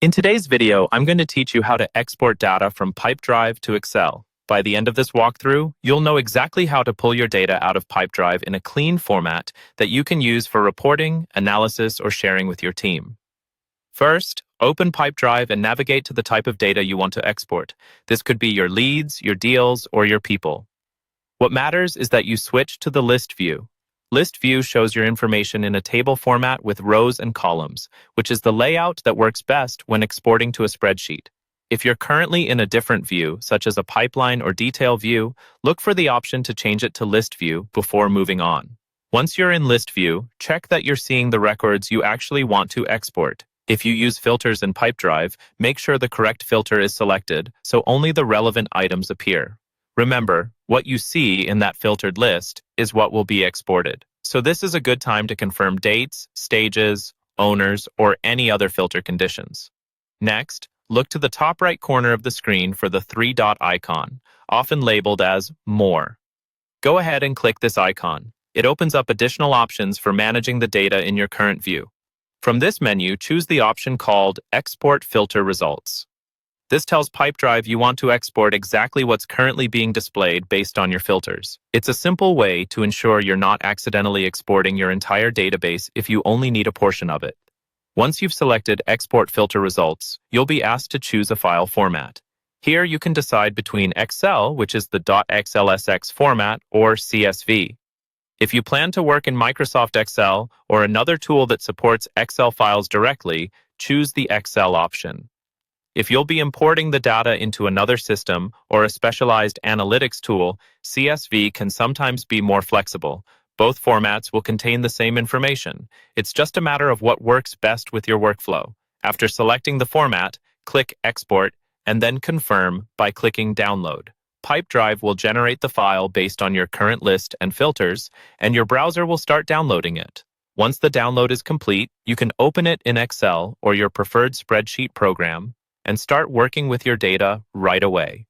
In today's video, I'm going to teach you how to export data from Pipedrive to Excel. By the end of this walkthrough, you'll know exactly how to pull your data out of Pipedrive in a clean format that you can use for reporting, analysis, or sharing with your team. First, open Pipedrive and navigate to the type of data you want to export. This could be your leads, your deals, or your people. What matters is that you switch to the list view. List view shows your information in a table format with rows and columns, which is the layout that works best when exporting to a spreadsheet. If you're currently in a different view, such as a pipeline or detail view, look for the option to change it to list view before moving on. Once you're in list view, check that you're seeing the records you actually want to export. If you use filters in Pipedrive, make sure the correct filter is selected so only the relevant items appear. Remember, what you see in that filtered list is what will be exported. So this is a good time to confirm dates, stages, owners, or any other filter conditions. Next, look to the top right corner of the screen for the three-dot icon, often labeled as More. Go ahead and click this icon. It opens up additional options for managing the data in your current view. From this menu, choose the option called Export Filter Results. This tells Pipedrive you want to export exactly what's currently being displayed based on your filters. It's a simple way to ensure you're not accidentally exporting your entire database if you only need a portion of it. Once you've selected Export Filter Results, you'll be asked to choose a file format. Here you can decide between Excel, which is the .xlsx format, or CSV. If you plan to work in Microsoft Excel or another tool that supports Excel files directly, choose the Excel option. If you'll be importing the data into another system or a specialized analytics tool, CSV can sometimes be more flexible. Both formats will contain the same information. It's just a matter of what works best with your workflow. After selecting the format, click Export and then Confirm by clicking Download. Pipedrive will generate the file based on your current list and filters, and your browser will start downloading it. Once the download is complete, you can open it in Excel or your preferred spreadsheet program and start working with your data right away.